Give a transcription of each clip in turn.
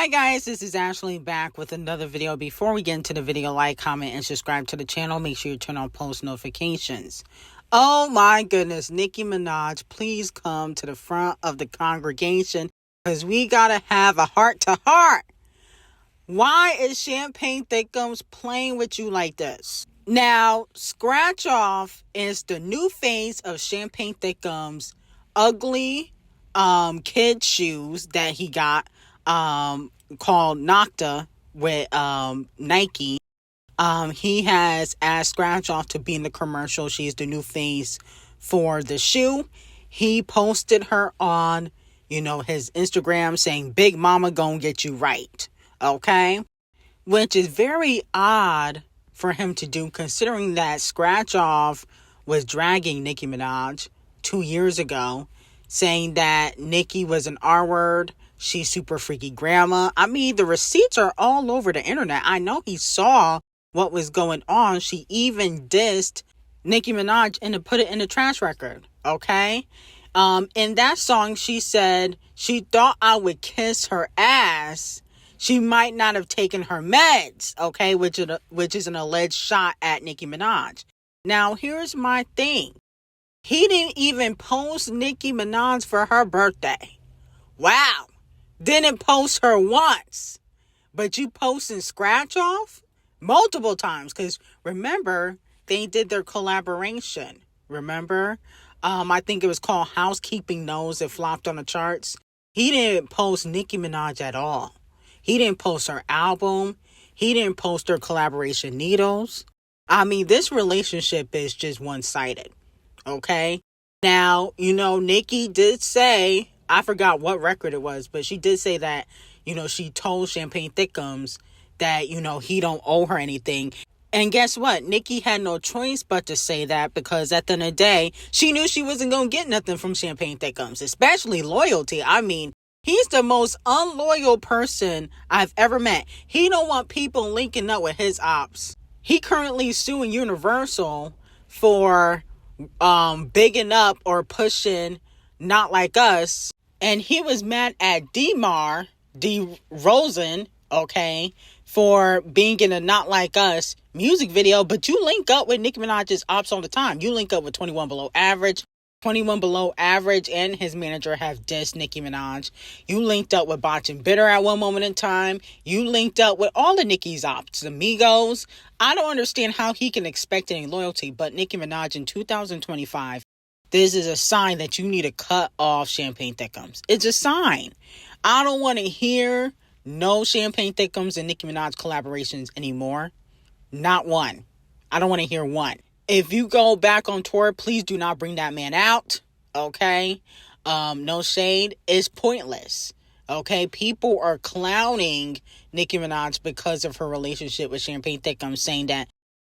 Hi guys, this is Ashley back with another video. Before we get into the video, like, comment, and subscribe to the channel. Make sure you turn on post notifications. Oh my goodness, Nicki Minaj, please come to the front of the congregation because we gotta have a heart-to-heart. Why is Champagne Thickums playing with you like this? Now, Scratch Off is the new face of Champagne Thickums' ugly kid shoes that he got called LATT0 with Nike. He has asked Scratch Off to be in the commercial. She's the new face for the shoe. He posted her on, his Instagram saying, "Big Mama gonna get you right." Okay? Which is very odd for him to do, considering that Scratch Off was dragging Nicki Minaj 2 years ago, saying that Nicki was an R-word. She's super freaky grandma. I mean, the receipts are all over the internet. I know he saw what was going on. She even dissed Nicki Minaj and put it in the trash record. Okay? In that song, she said she thought I would kiss her ass. She might not have taken her meds, okay, which is an alleged shot at Nicki Minaj. Now, here's my thing. He didn't even post Nicki Minaj for her birthday. Wow. Didn't post her once. But you posting Scratch Off multiple times. Because remember, they did their collaboration. Remember? I think it was called Housekeeping Knows. It flopped on the charts. He didn't post Nicki Minaj at all. He didn't post her album. He didn't post her collaboration Needles. I mean, this relationship is just one-sided. Okay? Now, Nicki did say, I forgot what record it was, but she did say that, she told Champagne Thickums that, he don't owe her anything. And guess what? Nicki had no choice but to say that, because at the end of the day, she knew she wasn't going to get nothing from Champagne Thickums, especially loyalty. I mean, he's the most unloyal person I've ever met. He don't want people linking up with his ops. He currently suing Universal for bigging up or pushing Not Like Us. And he was mad at D Rosen, okay, for being in a Not Like Us music video. But you link up with Nicki Minaj's ops all the time. You link up with 21 Below Average. 21 Below Average and his manager have dissed Nicki Minaj. You linked up with Botch and Bitter at one moment in time. You linked up with all of Nicki's ops, Amigos. I don't understand how he can expect any loyalty, but Nicki Minaj in 2025, this is a sign that you need to cut off Champagne Thickums. It's a sign. I don't want to hear no Champagne Thickums and Nicki Minaj collaborations anymore. Not one. I don't want to hear one. If you go back on tour, please do not bring that man out, okay? No shade. It's pointless, okay? People are clowning Nicki Minaj because of her relationship with Champagne Thickums, saying that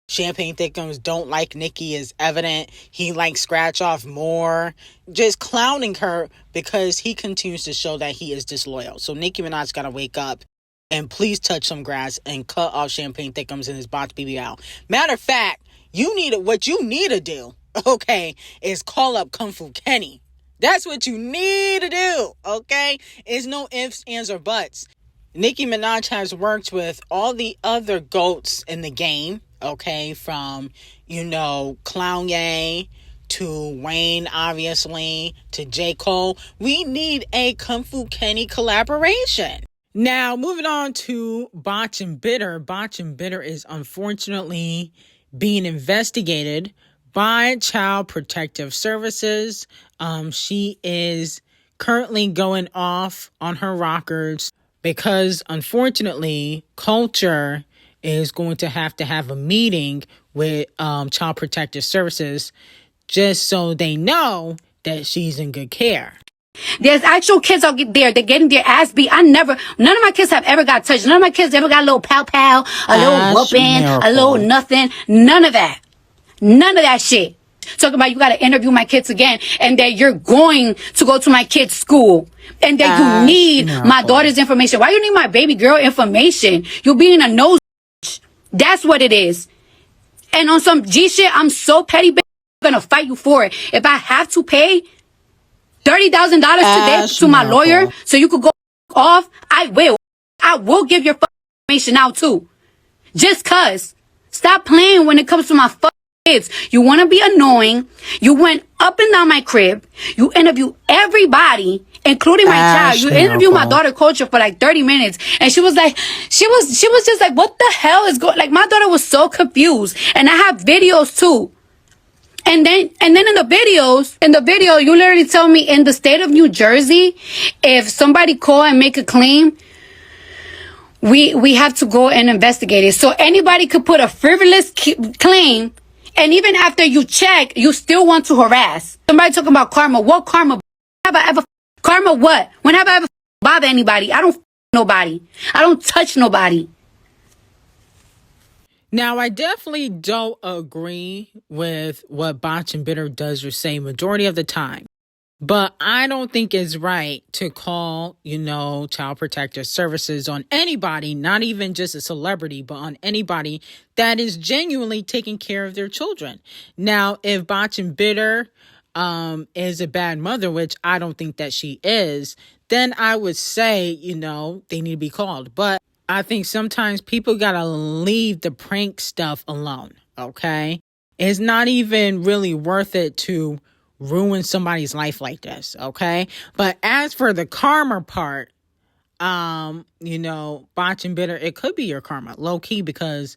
Champagne Thickums don't like Nicki is evident. He likes Scratch Off more. Just clowning her because he continues to show that he is disloyal. So Nicki Minaj got to wake up and please touch some grass and cut off Champagne Thickums and his Botch BBL. Matter of fact, what you need to do, okay, is call up Kung Fu Kenny. That's what you need to do, okay? It's no ifs, ands, or buts. Nicki Minaj has worked with all the other GOATs in the game, okay? From, Kanye to Wayne, obviously, to J. Cole. We need a Kung Fu Kenny collaboration. Now, moving on to Botch and Bitter. Botch and Bitter is unfortunately being investigated by Child Protective Services. She is currently going off on her rockers because, unfortunately, Culture is going to have a meeting with Child Protective Services just so they know that she's in good care. There's actual kids out there. They're getting their ass beat. None of my kids have ever got touched. None of my kids ever got a little pow, a little whooping, a little nothing. None of that. None of that shit. Talking about you got to interview my kids again and that you're going to go to my kids' school and that you need my daughter's information. Why you need my baby girl information? You're being a nose. That's what it is. And on some G shit, I'm so petty, I'm going to fight you for it. If I have to pay $30,000 today to my lawyer so you could go off, I will. I will give your information out too. Just cause. Stop playing when it comes to my kids. You want to be annoying. You went up and down my crib. You interview everybody, including my child. You interview my daughter Culture for like 30 minutes. And she was just like, what the hell is going, like my daughter was so confused. And I have videos too. And then in the video, you literally tell me in the state of New Jersey, if somebody call and make a claim, we have to go and investigate it. So anybody could put a frivolous claim, and even after you check, you still want to harass. Somebody talking about karma. What karma? Have I ever karma? What? When have I ever bother anybody? I don't nobody. I don't touch nobody. Now, I definitely don't agree with what Botch and Bitter does or say majority of the time. But I don't think it's right to call, child protective services on anybody, not even just a celebrity, but on anybody that is genuinely taking care of their children. Now, if Botch and Bitter is a bad mother, which I don't think that she is, then I would say, they need to be called. But I think sometimes people got to leave the prank stuff alone, okay? It's not even really worth it to ruin somebody's life like this, okay? But as for the karma part, Botch and Bitter, it could be your karma, low-key, because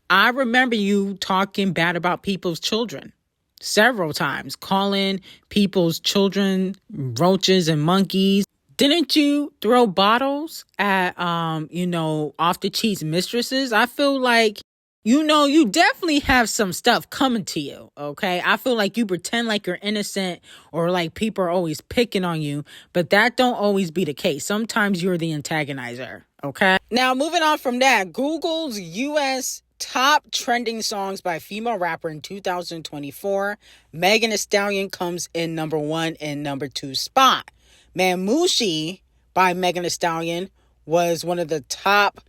I remember you talking bad about people's children several times, calling people's children roaches and monkeys. Didn't you throw bottles at, off the cheese mistresses? I feel like, you definitely have some stuff coming to you, okay? I feel like you pretend like you're innocent or like people are always picking on you, but that don't always be the case. Sometimes you're the antagonizer, okay? Now, moving on from that, Google's U.S. top trending songs by female rapper in 2024, Megan Thee Stallion comes in number 1 and number 2 spot. Mamushi by Megan Thee Stallion was one of the top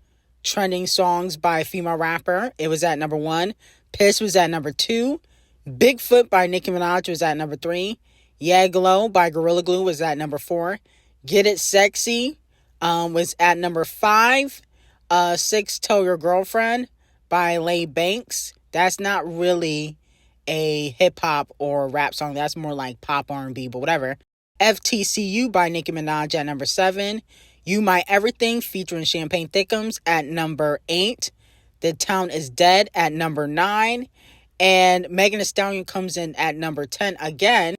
trending songs by a female rapper. It was at number 1. Piss was at number 2. Bigfoot by Nicki Minaj was at number 3. Yeah Glow by Gorilla Glue was at number 4. Get It Sexy was at number 5. Six Tell Your Girlfriend by Lay Banks. That's not really a hip hop or rap song. That's more like pop R&B, but whatever. FTCU by Nicki Minaj at number 7. You My Everything featuring Champagne Thickums at number 8. The Town Is Dead at number 9. And Megan Thee Stallion comes in at number 10 again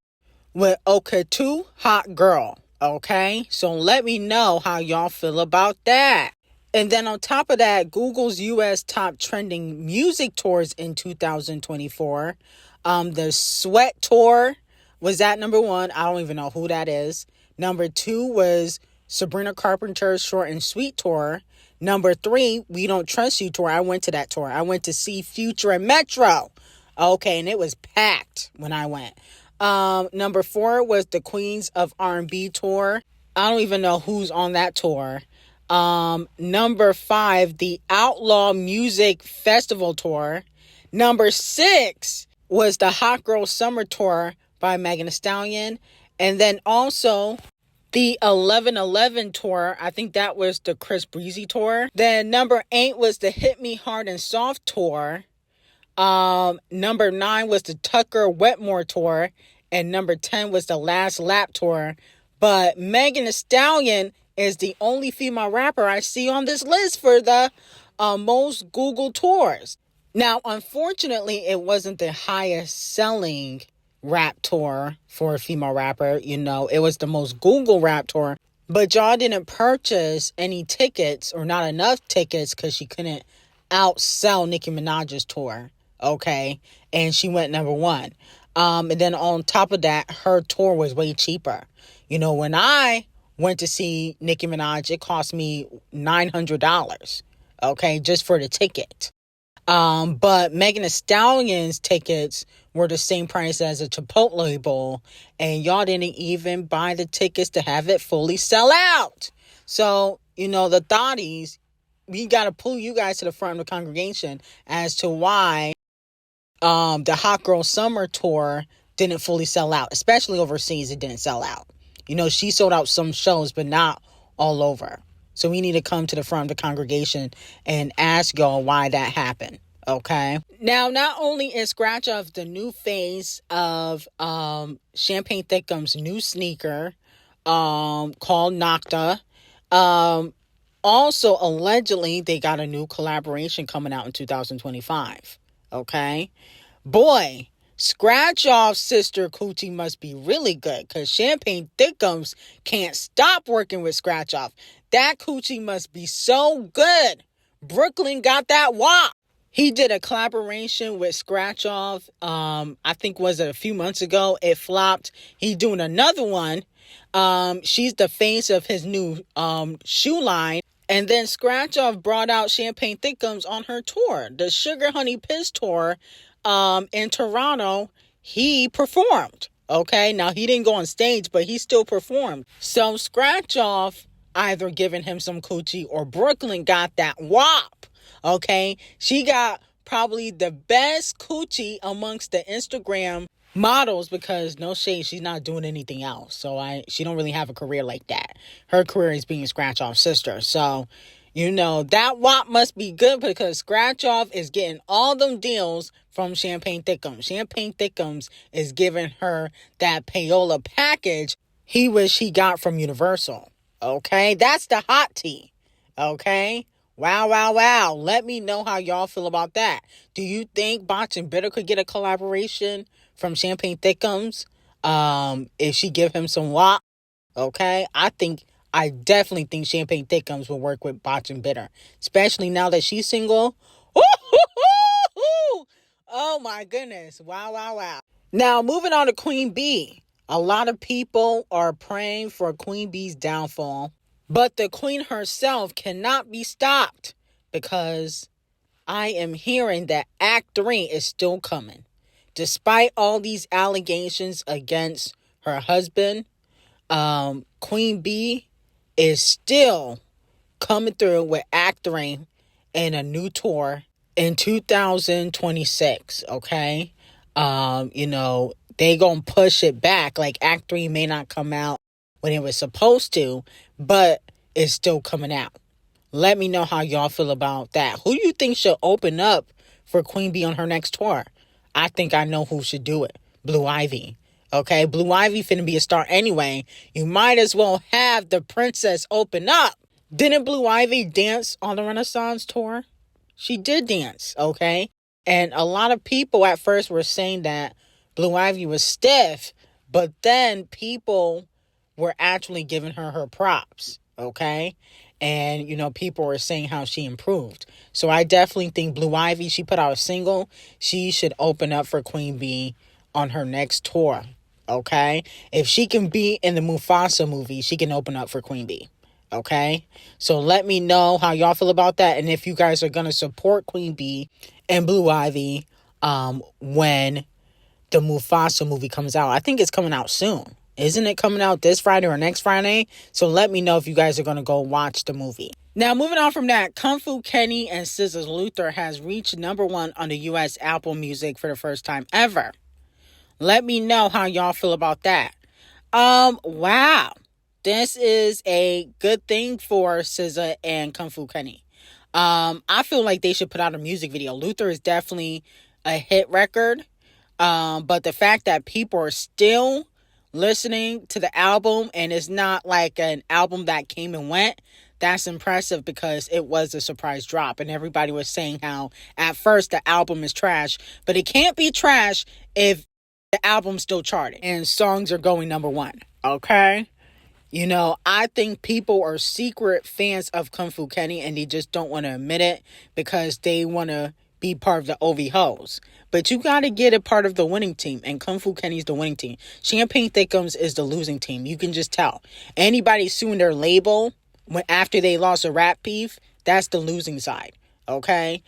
with Okay 2 Hot Girl. Okay, so let me know how y'all feel about that. And then on top of that, Google's U.S. top trending music tours in 2024. The Sweat Tour was at number 1. I don't even know who that is. Number 2 was Sabrina Carpenter's Short and Sweet Tour. Number 3, We Don't Trust You Tour. I went to that tour. I went to see Future and Metro. Okay, and it was packed when I went. Number 4 was the Queens of R&B Tour. I don't even know who's on that tour. Number 5, the Outlaw Music Festival Tour. Number 6 was the Hot Girl Summer Tour by Megan Thee Stallion. And then also the 11/11 tour. I think that was the Chris Breezy tour. Then number 8 was the Hit Me Hard and Soft tour. Number 9 was the Tucker Wetmore tour. And number 10 was the Last Lap tour. But Megan Thee Stallion is the only female rapper I see on this list for the most Google tours. Now, unfortunately, it wasn't the highest selling rap tour for a female rapper. It was the most Google rap tour. But y'all didn't purchase any tickets, or not enough tickets, because she couldn't outsell Nicki Minaj's tour. Okay? And she went number 1. And then on top of that, her tour was way cheaper. When I went to see Nicki Minaj, it cost me $900. Okay? Just for the ticket. But Megan Thee Stallion's tickets were the same price as a Chipotle bowl, and y'all didn't even buy the tickets to have it fully sell out. So, the thotties, we got to pull you guys to the front of the congregation as to why the Hot Girl Summer Tour didn't fully sell out, especially overseas. It didn't sell out. She sold out some shows, but not all over. So we need to come to the front of the congregation and ask y'all why that happened. Okay. Now, not only is Scratch Off the new face of Champagne Thickums' new sneaker called LATT0, also allegedly they got a new collaboration coming out in 2025. Okay. Boy, Scratch Off's sister Coochie must be really good, because Champagne Thickums can't stop working with Scratch Off. That Coochie must be so good. Brooklyn got that WAP. He did a collaboration with Scratch Off. I think was it a few months ago. It flopped. He's doing another one. She's the face of his new shoe line. And then Scratch Off brought out Champagne Thickums on her tour, the Sugar Honey Piss tour. In Toronto, he performed. Okay, now he didn't go on stage, but he still performed. So Scratch Off either giving him some coochie, or Brooklyn got that WAP. Okay, she got probably the best coochie amongst the Instagram models, because no shade, she's not doing anything else. So she don't really have a career like that. Her career is being Scratch Off's sister. So, you know, that WAP must be good, because Scratch Off is getting all them deals from Champagne Thickums. Champagne Thickums is giving her that payola package he wish he got from Universal. Okay, that's the hot tea. Okay. Wow, wow, wow. Let me know how y'all feel about that. Do you think Botch and Bitter could get a collaboration from Champagne Thickums if she give him some WAP? Okay, I definitely think Champagne Thickums will work with Botch and Bitter, especially now that she's single. Oh my goodness. Wow, wow, wow. Now, moving on to Queen Bee. A lot of people are praying for Queen Bee's downfall, but the queen herself cannot be stopped, because I am hearing that Act 3 is still coming. Despite all these allegations against her husband, Queen Bee is still coming through with Act 3 and a new tour in 2026. Okay. You know, they gonna push it back. Like, Act 3 may not come out when it was supposed to, but it's still coming out. Let me know how y'all feel about that. Who you think should open up for Queen Bee on her next tour? I think I know who should do it. Blue Ivy. Okay, Blue Ivy finna be a star anyway. You might as well have the princess open up. Didn't Blue Ivy dance on the Renaissance tour? She did dance, okay? And a lot of people at first were saying that Blue Ivy was stiff, but then people were actually giving her props, okay? And, you know, people were saying how she improved. So I definitely think Blue Ivy, she put out a single. She should open up for Queen Bee on her next tour, okay? If she can be in the Mufasa movie, she can open up for Queen Bee, okay? So let me know how y'all feel about that, and if you guys are going to support Queen Bee and Blue Ivy when the Mufasa movie comes out. I think it's coming out soon. Isn't it coming out this Friday or next Friday? So let me know if you guys are going to go watch the movie. Now, moving on from that, Kung Fu Kenny and SZA's Luther has reached #1 on the U.S. Apple Music for the first time ever. Let me know how y'all feel about that. Wow. This is a good thing for SZA and Kung Fu Kenny. I feel like they should put out a music video. Luther is definitely a hit record. But the fact that people are still listening to the album, and it's not like an album that came and went, that's impressive, because it was a surprise drop, and everybody was saying how at first the album is trash, but it can't be trash if the album's still charting and songs are going #1. Okay. You know, I think people are secret fans of Kung Fu Kenny, and they just don't want to admit it because they want to be part of the OV hoes. But you got to get a part of the winning team, and Kung Fu Kenny's the winning team. Champagne Thickums is the losing team. You can just tell. Anybody suing their label after they lost a rap beef, that's the losing side. Okay?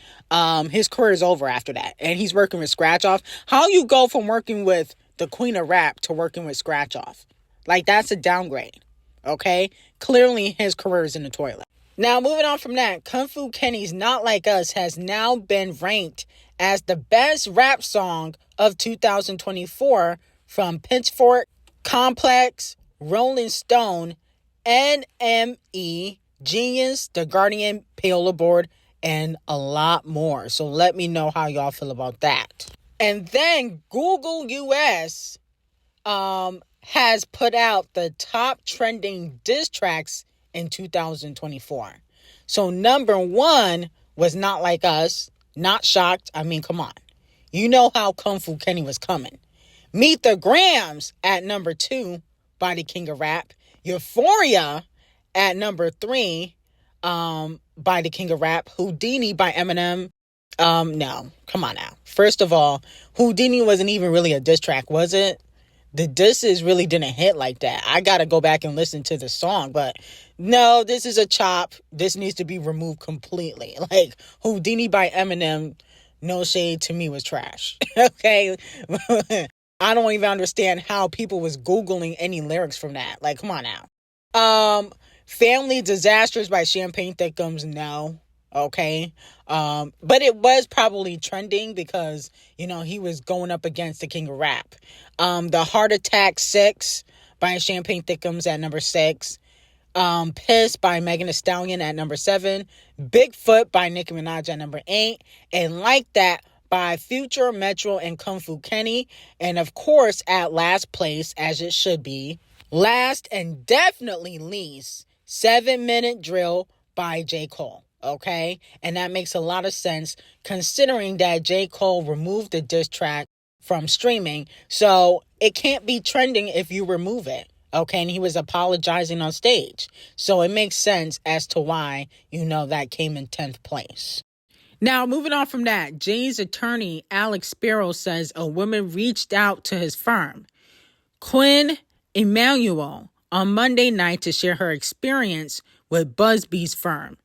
His career is over after that, and he's working with Scratch Off. How you go from working with the queen of rap to working with Scratch Off? Like, that's a downgrade. Okay? Clearly, his career is in the toilet. Now, moving on from that, Kung Fu Kenny's Not Like Us has now been ranked as the best rap song of 2024 from Pitchfork, Complex, Rolling Stone, NME Genius, The Guardian, Payola Board, and a lot more. So let me know how y'all feel about that. And then Google US has put out the top trending diss tracks in 2024. So number one was Not Like Us. Not shocked. I mean, come on. You know how Kung Fu Kenny was coming. Meet the Grams at number 2 by the King of Rap. Euphoria at number 3 by the King of Rap. Houdini by Eminem. No, come on now. First of all, Houdini wasn't even really a diss track, was it? The disses really didn't hit like that. I gotta go back and listen to the song, but no, this is a chop. This needs to be removed completely. Like, Houdini by Eminem, no shade, to me was trash. Okay? I don't even understand how people was Googling any lyrics from that. Like, come on now. Family Disasters by Champagne Thickums, no. Okay. But it was probably trending because, you know, he was going up against the King of Rap. The Heart Attack 6 by Champagne Thickums at number 6. Piss by Megan Thee Stallion at number 7. Bigfoot by Nicki Minaj at number 8. And Like That by Future, Metro, and Kung Fu Kenny. And of course, at last place, as it should be, last and definitely least, 7-Minute Drill by J. Cole. Okay? And that makes a lot of sense considering that J. Cole removed the diss track from streaming. So it can't be trending if you remove it. Okay? And he was apologizing on stage. So it makes sense as to why, you know, that came in 10th place. Now, moving on from that, Jay's attorney, Alex Sparrow, says a woman reached out to his firm, Quinn Emanuel, on Monday night to share her experience with Buzbee's firm.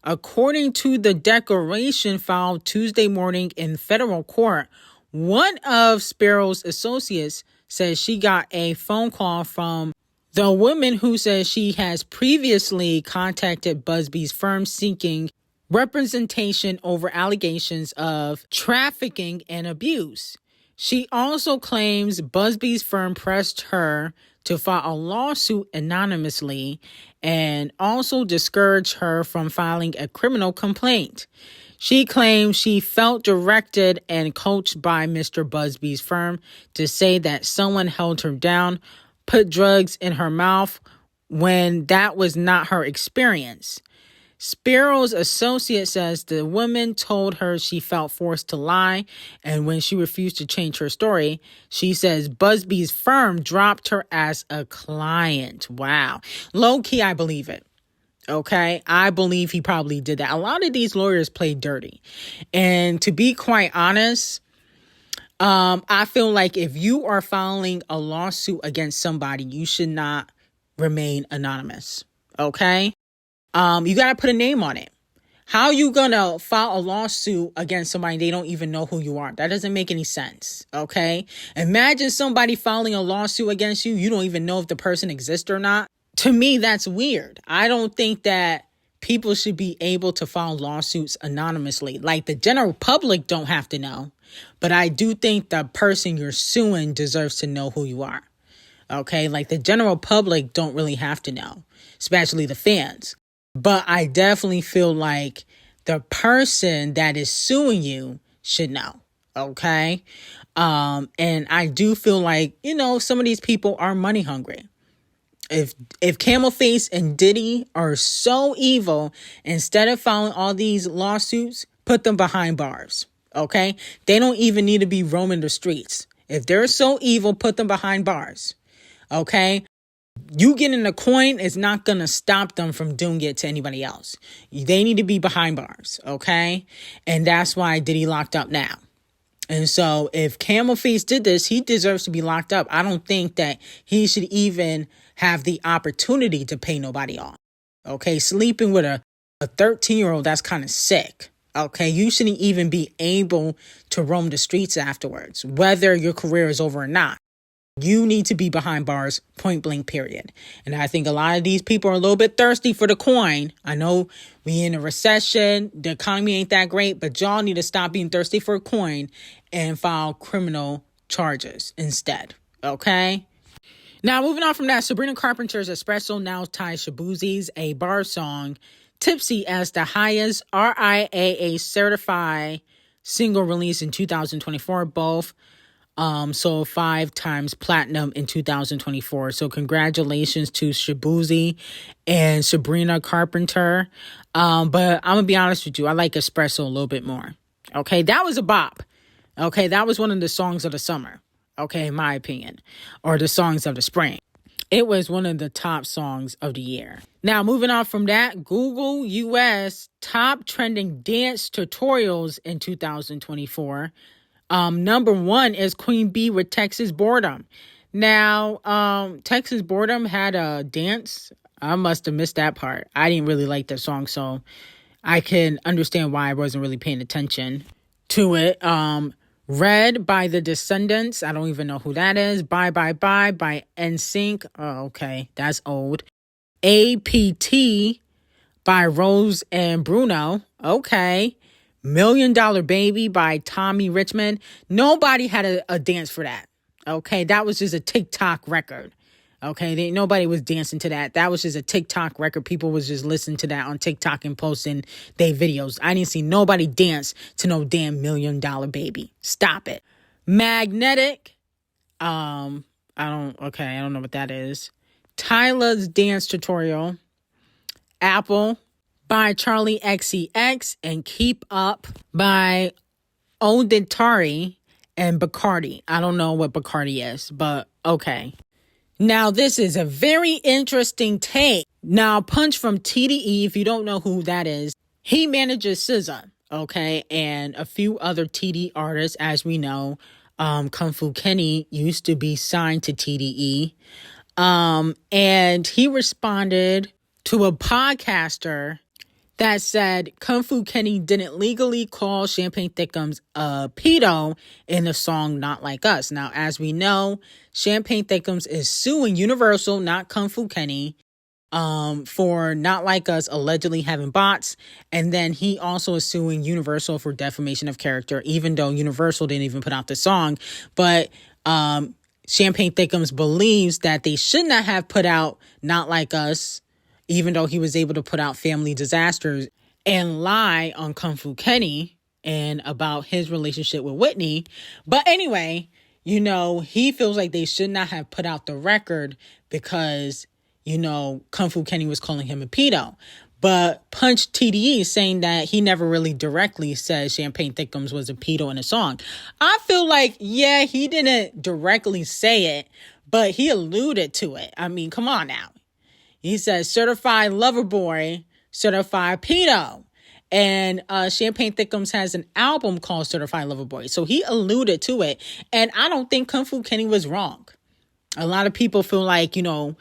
According to the declaration filed Tuesday morning in federal court, one of Sparrow's associates says she got a phone call from the woman who says she has previously contacted Buzbee's firm seeking representation over allegations of trafficking and abuse. She also claims Buzbee's firm pressed her to file a lawsuit anonymously and also discouraged her from filing a criminal complaint. She claims she felt directed and coached by Mr. Buzbee's firm to say that someone held her down, put drugs in her mouth, when that was not her experience. Sparrow's associate says the woman told her she felt forced to lie, and when she refused to change her story, she says Buzbee's firm dropped her as a client. Wow. Low key, I believe it. Okay? I believe he probably did that. A lot of these lawyers play dirty. And to be quite honest, I feel like if you are filing a lawsuit against somebody, you should not remain anonymous. Okay? You got to put a name on it. How you going to file a lawsuit against somebody they don't even know who you are? That doesn't make any sense. Okay? Imagine somebody filing a lawsuit against you. You don't even know if the person exists or not. To me, that's weird. I don't think that people should be able to file lawsuits anonymously. Like, the general public don't have to know. But I do think the person you're suing deserves to know who you are. Okay? Like, the general public don't really have to know, especially the fans. But I definitely feel like the person that is suing you should know. Okay? And I do feel like, you know, some of these people are money hungry. If Camel Face and Diddy are so evil, instead of filing all these lawsuits, put them behind bars. Okay? They don't even need to be roaming the streets. If they're so evil, put them behind bars. Okay? You getting a coin is not going to stop them from doing it to anybody else. They need to be behind bars, okay? And that's why Diddy locked up now. And so if Camel Face did this, he deserves to be locked up. I don't think that he should even have the opportunity to pay nobody off. Okay? Sleeping with a 13-year-old, that's kind of sick. Okay? You shouldn't even be able to roam the streets afterwards, whether your career is over or not. You need to be behind bars, point blank, period. And I think a lot of these people are a little bit thirsty for the coin. I know we in a recession, the economy ain't that great, but y'all need to stop being thirsty for a coin and file criminal charges instead. Okay? Now, moving on from that, Sabrina Carpenter's Espresso now ties Shaboozey's A Bar song, Tipsy, as the highest RIAA certified single release in 2024, both sold 5 times platinum in 2024. So congratulations to Shaboozey and Sabrina Carpenter. But I'm gonna be honest with you, I like Espresso a little bit more. Okay, that was a bop. Okay, that was one of the songs of the summer. Okay, in my opinion, or the songs of the spring. It was one of the top songs of the year. Now, moving on from that, Google US top trending dance tutorials in 2024. Number 1 is Queen Bee with Texas Boredom. Now, Texas Boredom had a dance. I must have missed that part. I didn't really like that song, so I can understand why I wasn't really paying attention to it. Red by The Descendants. I don't even know who that is. Bye Bye Bye by NSYNC. Oh, okay. That's old. APT by Rose and Bruno. Okay. $1 Million Baby by Tommy Richmond. Nobody had a dance for that. Okay. That was just a TikTok record. Okay. Nobody was dancing to that. That was just a TikTok record. People was just listening to that on TikTok and posting their videos. I didn't see nobody dance to no damn $1 Million Baby. Stop it. Magnetic. I don't know what that is. Tyler's Dance Tutorial. Apple by Charlie XCX, and Keep Up by Oditari and Bacardi. I don't know what Bacardi is, but okay. Now, this is a very interesting take. Now, Punch from TDE, if you don't know who that is, he manages SZA, okay, and a few other TDE artists, as we know. Kung Fu Kenny used to be signed to TDE, and he responded to a podcaster that said Kung Fu Kenny didn't legally call Champagne Thickums a pedo in the song Not Like Us. Now, as we know, Champagne Thickums is suing Universal, not Kung Fu Kenny, for Not Like Us allegedly having bots. And then he also is suing Universal for defamation of character, even though Universal didn't even put out the song. But Champagne Thickums believes that they should not have put out Not Like Us, even though he was able to put out Family Disasters and lie on Kung Fu Kenny and about his relationship with Whitney. But anyway, he feels like they should not have put out the record because, Kung Fu Kenny was calling him a pedo. But Punch TDE is saying that he never really directly said Champagne Thickums was a pedo in a song. I feel like, yeah, he didn't directly say it, but he alluded to it. I mean, come on now. He says certified lover boy, certified pedo. And Champagne Thickums has an album called Certified Lover Boy. So he alluded to it. And I don't think Kung Fu Kenny was wrong. A lot of people feel like, Kung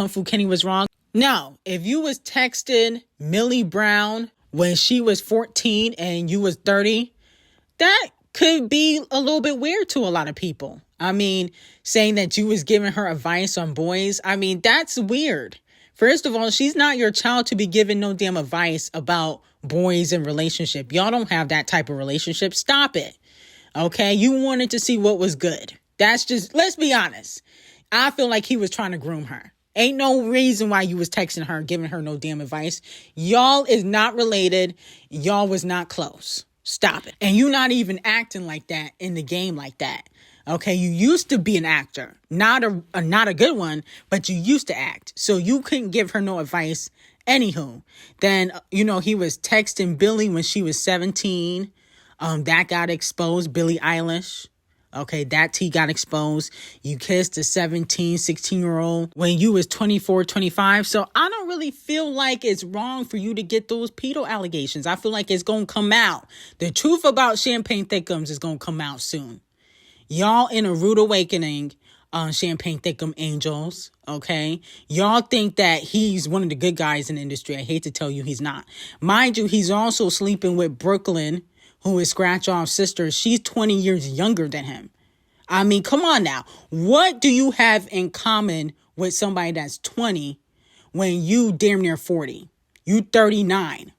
Fu Kenny was wrong. No, if you was texting Millie Brown when she was 14 and you was 30, that could be a little bit weird to a lot of people. I mean, saying that you was giving her advice on boys, I mean, that's weird. First of all, she's not your child to be giving no damn advice about boys and relationship. Y'all don't have that type of relationship. Stop it. Okay? You wanted to see what was good. That's just, let's be honest. I feel like he was trying to groom her. Ain't no reason why you was texting her, giving her no damn advice. Y'all is not related. Y'all was not close. Stop it. And you not even acting like that in the game like that. Okay, you used to be an actor, not a good one, but you used to act. So you couldn't give her no advice. Anywho, then, he was texting Billie when she was 17. That got exposed. Billie Eilish. Okay, that tea got exposed. You kissed a 17, 16-year-old when you was 24, 25. So I don't really feel like it's wrong for you to get those pedo allegations. I feel like it's going to come out. The truth about Champagne Thickums is going to come out soon. Y'all in a rude awakening on Champagne Thickum Angels, okay? Y'all think that he's one of the good guys in the industry. I hate to tell you he's not. Mind you, he's also sleeping with Brooklyn, who is Scratch Off's sister. She's 20 years younger than him. I mean, come on now. What do you have in common with somebody that's 20 when you damn near 40? You 39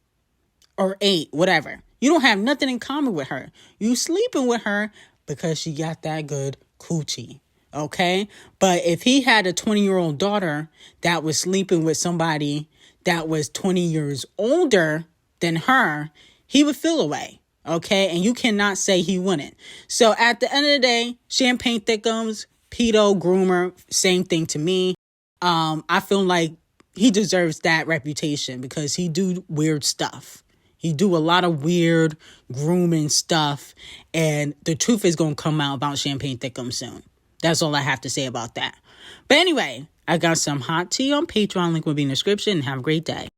or 8, whatever. You don't have nothing in common with her. You sleeping with her because she got that good coochie. Okay? But if he had a 20-year-old daughter that was sleeping with somebody that was 20 years older than her, he would feel away. Okay? And you cannot say he wouldn't. So at the end of the day, Champagne Thickums, pedo, groomer, same thing to me. I feel like he deserves that reputation because he do weird stuff. He do a lot of weird grooming stuff. And the truth is going to come out about Champagne Thickums soon. That's all I have to say about that. But anyway, I got some hot tea on Patreon. Link will be in the description. Have a great day.